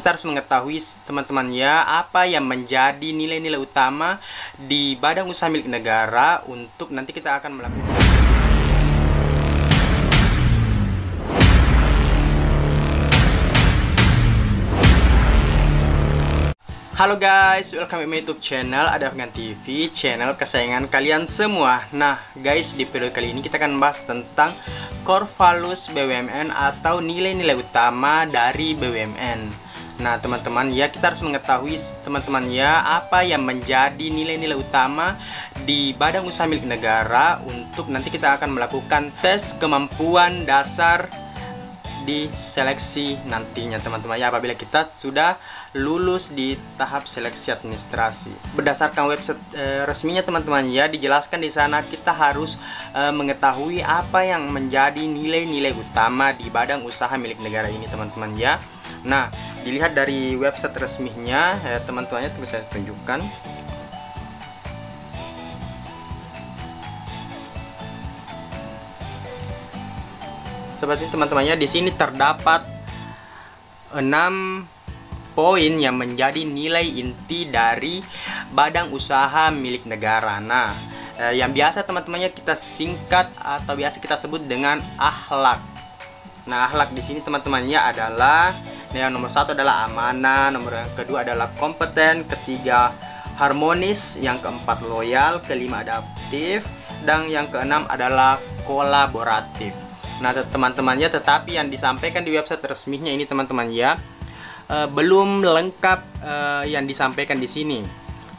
kita harus mengetahui teman-teman ya, apa yang menjadi nilai-nilai utama di badan usaha milik negara untuk nanti kita akan melakukan. Halo guys, welcome to my YouTube channel Ada Afgan TV, channel kesayangan kalian semua. Nah guys, di video kali ini kita akan bahas tentang core values BUMN atau nilai-nilai utama dari BUMN. Nah teman-teman ya, kita harus mengetahui teman-teman ya, apa yang menjadi nilai-nilai utama di badan usaha milik negara untuk nanti kita akan melakukan tes kemampuan dasar di seleksi nantinya teman-teman ya, apabila kita sudah lulus di tahap seleksi administrasi. Berdasarkan website resminya teman-teman ya, dijelaskan di sana kita harus mengetahui apa yang menjadi nilai-nilai utama di badan usaha milik negara ini teman-teman ya. Nah, dilihat dari website resminya teman-temannya, terus saya tunjukkan. Seperti teman-temannya, di sini terdapat 6 poin yang menjadi nilai inti dari badan usaha milik negara. Nah, yang biasa teman-temannya kita singkat atau biasa kita sebut dengan akhlak. Nah, akhlak di sini teman-temannya adalah yang nomor 1 adalah amanah, nomor yang kedua adalah kompeten, ketiga harmonis, yang keempat loyal, kelima adaptif, dan yang keenam adalah kolaboratif. Nah teman-temannya, tetapi yang disampaikan di website resminya ini teman-teman ya, belum lengkap yang disampaikan di sini.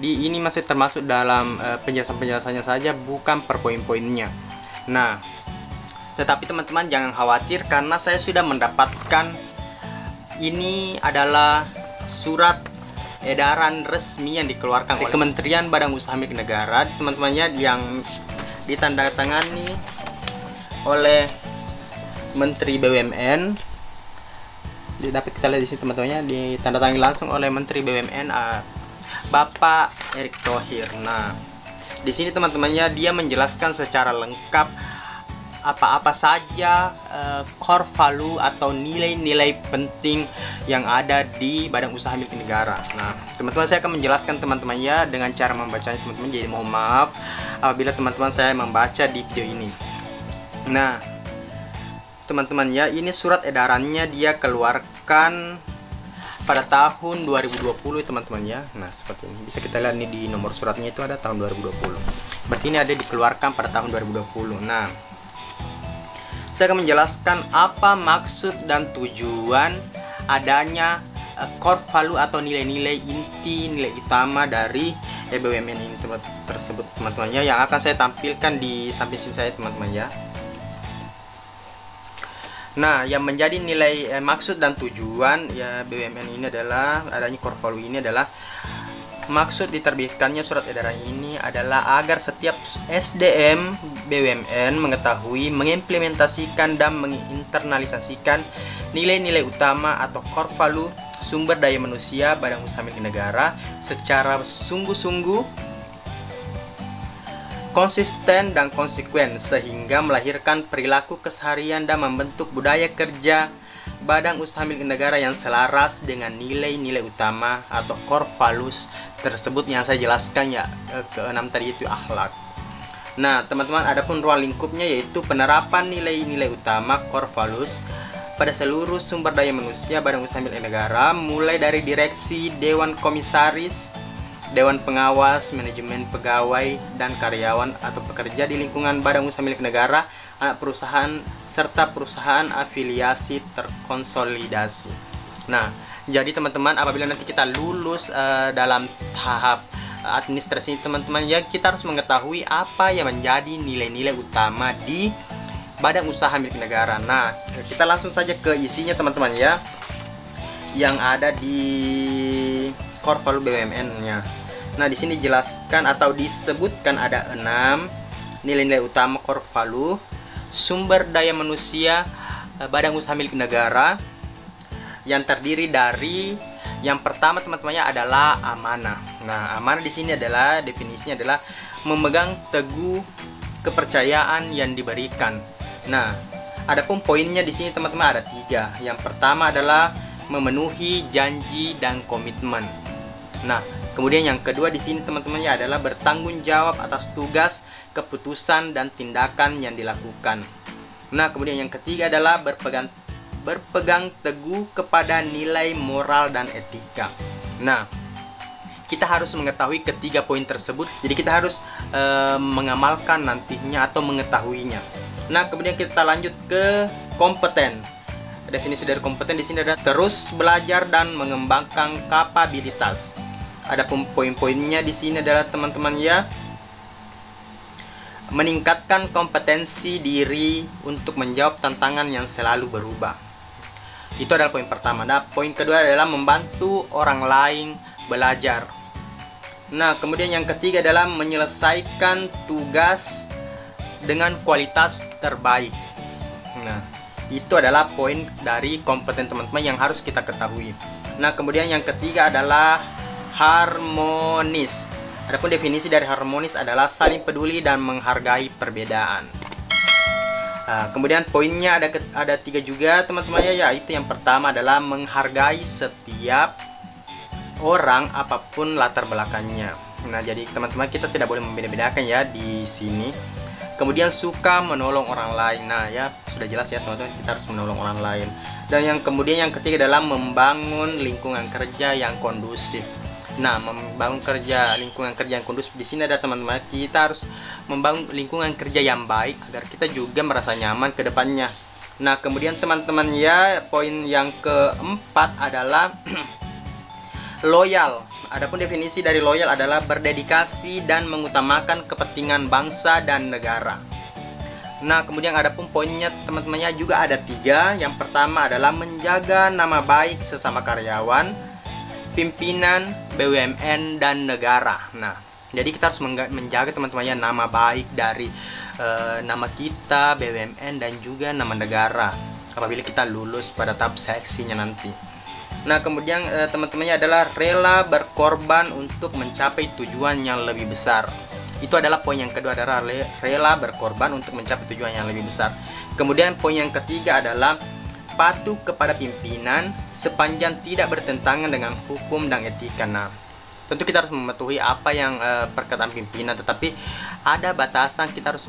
Ini masih termasuk dalam penjelasan-penjelasannya saja, bukan per poin-poinnya. Nah, tetapi teman-teman jangan khawatir karena saya sudah mendapatkan, ini adalah surat edaran resmi yang dikeluarkan oleh Kementerian Badan Usaha Milik Negara teman-temannya, yang ditandatangani oleh Menteri BUMN. Dapat kita lihat di sini teman-temannya, ditandatangani langsung oleh Menteri BUMN Bapak Erick Thohir. Nah, di sini teman-temannya dia menjelaskan secara lengkap apa-apa saja core value atau nilai-nilai penting yang ada di badan usaha milik negara. Nah, teman-teman saya akan menjelaskan teman-temannya dengan cara membacanya teman-teman. Jadi mohon maaf apabila teman-teman saya membaca di video ini. Nah, teman-teman ya, ini surat edarannya dia keluarkan pada tahun 2020 teman-teman ya. Nah seperti ini, bisa kita lihat nih di nomor suratnya itu ada tahun 2020. Berarti ini ada dikeluarkan pada tahun 2020. Nah, saya akan menjelaskan apa maksud dan tujuan adanya core value atau nilai-nilai inti, nilai utama dari BUMN ini tersebut teman-teman ya, yang akan saya tampilkan di samping sini saya teman-teman ya. Nah, yang menjadi nilai maksud dan tujuan ya BUMN ini adalah adanya core value ini adalah, maksud diterbitkannya surat edaran ini adalah agar setiap SDM BUMN mengetahui, mengimplementasikan dan menginternalisasikan nilai-nilai utama atau core value sumber daya manusia badan usaha milik negara secara sungguh-sungguh, konsisten dan konsekuen, sehingga melahirkan perilaku keseharian dan membentuk budaya kerja badan usaha milik negara yang selaras dengan nilai-nilai utama atau core values tersebut yang saya jelaskan ya, keenam tadi itu akhlak. Nah teman-teman, adapun ruang lingkupnya yaitu penerapan nilai-nilai utama core values pada seluruh sumber daya manusia badan usaha milik negara, mulai dari direksi, dewan komisaris, dewan pengawas, manajemen pegawai dan karyawan atau pekerja di lingkungan badan usaha milik negara, anak perusahaan, serta perusahaan afiliasi terkonsolidasi. Nah, jadi teman-teman, apabila nanti kita lulus dalam tahap administrasi teman-teman ya, kita harus mengetahui apa yang menjadi nilai-nilai utama di badan usaha milik negara. Nah, kita langsung saja ke isinya teman-teman ya, yang ada di core value BUMN-nya. Nah, di sini dijelaskan atau disebutkan ada 6 nilai-nilai utama core value sumber daya manusia badan usaha milik negara, yang terdiri dari yang pertama teman-temannya adalah amanah. Nah, amanah di sini adalah definisinya adalah memegang teguh kepercayaan yang diberikan. Nah, adapun poinnya di sini teman-teman ada 3. Yang pertama adalah memenuhi janji dan komitmen. Nah, kemudian yang kedua di sini teman-teman ya adalah bertanggung jawab atas tugas, keputusan dan tindakan yang dilakukan. Nah, kemudian yang ketiga adalah berpegang teguh kepada nilai moral dan etika. Nah, kita harus mengetahui ketiga poin tersebut. Jadi kita harus mengamalkan nantinya atau mengetahuinya. Nah, kemudian kita lanjut ke kompeten. Definisi dari kompeten di sini adalah terus belajar dan mengembangkan kapabilitas. Ada poin-poinnya di sini adalah teman-teman ya, meningkatkan kompetensi diri untuk menjawab tantangan yang selalu berubah. Itu adalah poin pertama. Nah, poin kedua adalah membantu orang lain belajar. Nah, kemudian yang ketiga adalah menyelesaikan tugas dengan kualitas terbaik. Nah, itu adalah poin dari kompeten teman-teman yang harus kita ketahui. Nah, kemudian yang ketiga adalah harmonis. Adapun definisi dari harmonis adalah saling peduli dan menghargai perbedaan. Nah, kemudian poinnya ada tiga juga teman-teman ya, yaitu yang pertama adalah menghargai setiap orang apapun latar belakangnya. Nah, jadi teman-teman kita tidak boleh membeda-bedakan ya di sini. Kemudian suka menolong orang lain. Nah, ya sudah jelas ya teman-teman, kita harus menolong orang lain. Dan yang kemudian yang ketiga adalah membangun lingkungan kerja yang kondusif. Nah, membangun lingkungan kerja yang kondusif di sini ada teman-teman, kita harus membangun lingkungan kerja yang baik agar kita juga merasa nyaman ke depannya. Nah, kemudian teman-teman ya, poin yang keempat adalah loyal. Adapun definisi dari loyal adalah berdedikasi dan mengutamakan kepentingan bangsa dan negara. Nah, kemudian adapun poinnya teman-temannya juga ada tiga. Yang pertama adalah menjaga nama baik sesama karyawan, pimpinan, BUMN dan negara. Nah, jadi kita harus menjaga teman-temannya nama baik dari nama kita, BUMN dan juga nama negara apabila kita lulus pada tahap seleksinya nanti. Nah, kemudian teman-temannya adalah rela berkorban untuk mencapai tujuan yang lebih besar. Itu adalah poin yang kedua, adalah rela berkorban untuk mencapai tujuan yang lebih besar. Kemudian poin yang ketiga adalah patuh kepada pimpinan sepanjang tidak bertentangan dengan hukum dan etika. Nah, tentu kita harus mematuhi apa yang perkataan pimpinan, tetapi ada batasan. Kita harus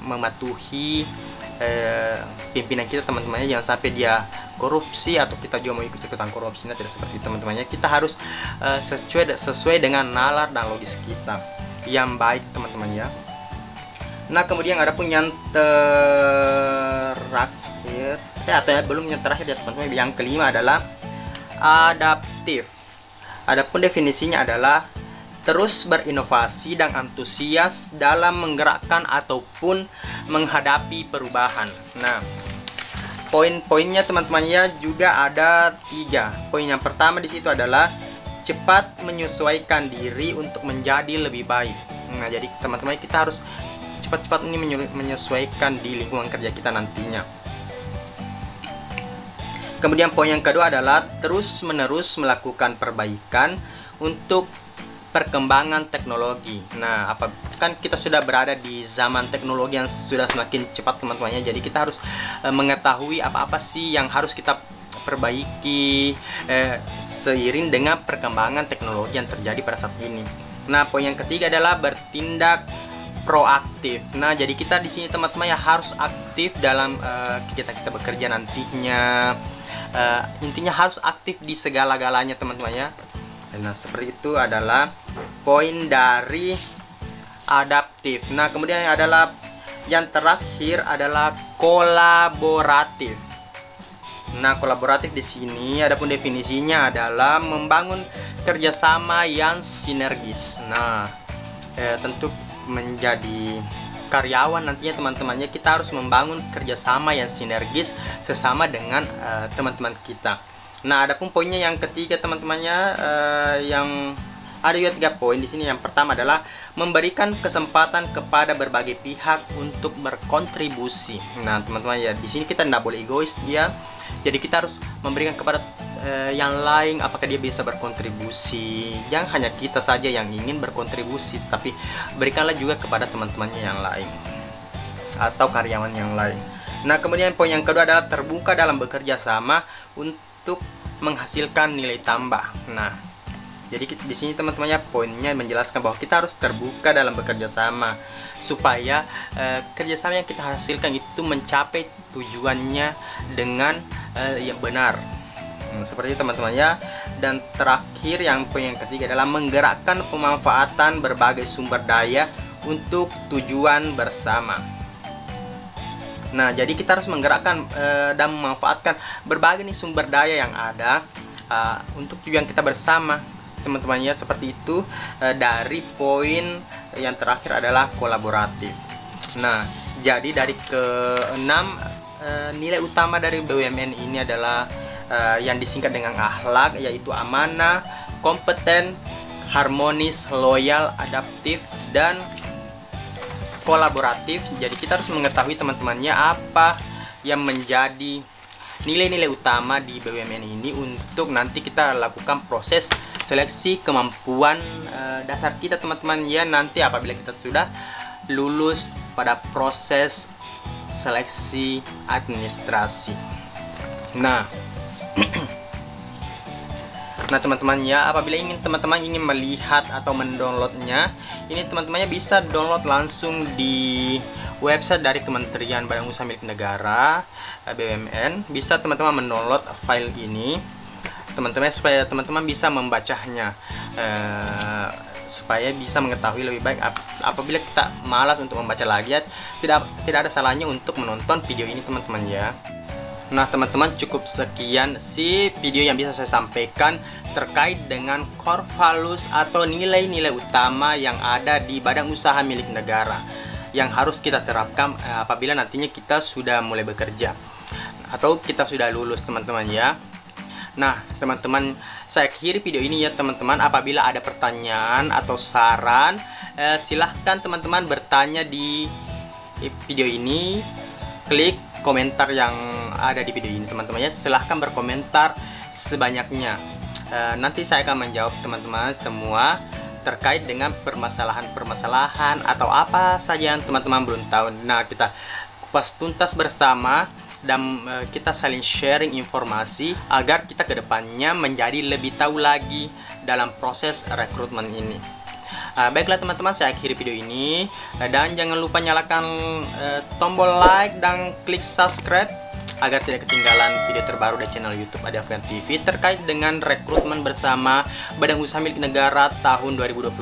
mematuhi pimpinan kita teman-temannya, jangan sampai dia korupsi atau kita juga mau ikut-ikutan korupsi. Nah, tidak seperti itu teman-temannya. Kita harus sesuai dengan nalar dan logis kita yang baik teman-teman ya. Nah, kemudian ada pun yang terakhir belum yang terakhir ya teman-teman, yang kelima adalah adaptif. Adapun definisinya adalah terus berinovasi dan antusias dalam menggerakkan ataupun menghadapi perubahan. Nah, poin-poinnya teman-temannya juga ada tiga. Poin yang pertama di situ adalah cepat menyesuaikan diri untuk menjadi lebih baik. Nah, jadi teman-teman kita harus cepat-cepat ini menyesuaikan di lingkungan kerja kita nantinya. Kemudian poin yang kedua adalah terus-menerus melakukan perbaikan untuk perkembangan teknologi. Nah, kan kita sudah berada di zaman teknologi yang sudah semakin cepat teman-temannya. Jadi kita harus mengetahui apa-apa sih yang harus kita perbaiki seiring dengan perkembangan teknologi yang terjadi pada saat ini. Nah, poin yang ketiga adalah bertindak proaktif. Nah, jadi kita di sini teman-teman ya harus aktif dalam kegiatan kita bekerja nantinya. Intinya harus aktif di segala-galanya teman-teman ya. Nah, seperti itu adalah poin dari adaptif. Nah, kemudian yang terakhir adalah kolaboratif. Nah, kolaboratif di sini adapun definisinya adalah membangun kerjasama yang sinergis. Nah, tentu menjadi karyawan nantinya teman-temannya kita harus membangun kerjasama yang sinergis sesama dengan teman-teman kita. Nah, adapun poinnya yang ketiga teman-temannya, yang ada juga 3 poin di sini. Yang pertama adalah memberikan kesempatan kepada berbagai pihak untuk berkontribusi. Nah, teman-teman ya, di sini kita tidak boleh egois ya. Jadi kita harus memberikan kepada yang lain apakah dia bisa berkontribusi. Jangan hanya kita saja yang ingin berkontribusi, tapi berikanlah juga kepada teman-temannya yang lain atau karyawan yang lain. Nah, kemudian poin yang kedua adalah terbuka dalam bekerja sama untuk menghasilkan nilai tambah. Nah, jadi di sini teman-temannya poinnya menjelaskan bahwa kita harus terbuka dalam bekerja sama supaya kerjasama yang kita hasilkan itu mencapai tujuannya dengan yang benar. Seperti itu teman-temannya. Dan terakhir yang poin yang ketiga adalah menggerakkan pemanfaatan berbagai sumber daya untuk tujuan bersama. Nah, jadi kita harus menggerakkan dan memanfaatkan berbagai nih sumber daya yang ada untuk tujuan kita bersama, teman-temannya. Seperti itu. Dari poin yang terakhir adalah kolaboratif. Nah, jadi dari keenam nilai utama dari BUMN ini adalah yang disingkat dengan akhlak, yaitu amanah, kompeten, harmonis, loyal, adaptif, dan kolaboratif. Jadi kita harus mengetahui teman-temannya apa yang menjadi nilai-nilai utama di BUMN ini untuk nanti kita lakukan proses seleksi kemampuan dasar kita, teman-teman ya, nanti apabila kita sudah lulus pada proses seleksi administrasi. Nah, nah teman-teman ya, apabila teman-teman ingin melihat atau mendownloadnya, ini teman-temannya bisa download langsung di website dari Kementerian Badan Usaha Milik Negara BUMN. Bisa teman-teman mendownload file ini, teman-teman, supaya teman-teman bisa membacanya, supaya bisa mengetahui lebih baik. Apabila kita malas untuk membaca lagi, tidak ada salahnya untuk menonton video ini, teman-teman ya. Nah teman-teman, cukup sekian sih video yang bisa saya sampaikan terkait dengan core values atau nilai-nilai utama yang ada di badan usaha milik negara yang harus kita terapkan apabila nantinya kita sudah mulai bekerja atau kita sudah lulus, teman-teman ya. Nah teman-teman, saya akhiri video ini ya teman-teman. Apabila ada pertanyaan atau saran, silahkan teman-teman bertanya di video ini. Klik komentar yang ada di video ini, teman-teman ya. Silahkan berkomentar sebanyaknya. Nanti saya akan menjawab teman-teman semua terkait dengan permasalahan-permasalahan atau apa saja yang teman-teman belum tahu. Nah, kita kupas tuntas bersama dan kita saling sharing informasi agar kita kedepannya menjadi lebih tahu lagi dalam proses rekrutmen ini. Baiklah teman-teman, saya akhiri video ini dan jangan lupa nyalakan tombol like dan klik subscribe agar tidak ketinggalan video terbaru dari channel YouTube Adi Afrian TV terkait dengan rekrutmen bersama Badan Usaha Milik Negara tahun 2022.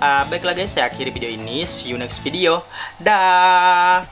Baiklah guys, saya akhiri video ini. See you next video. Dah.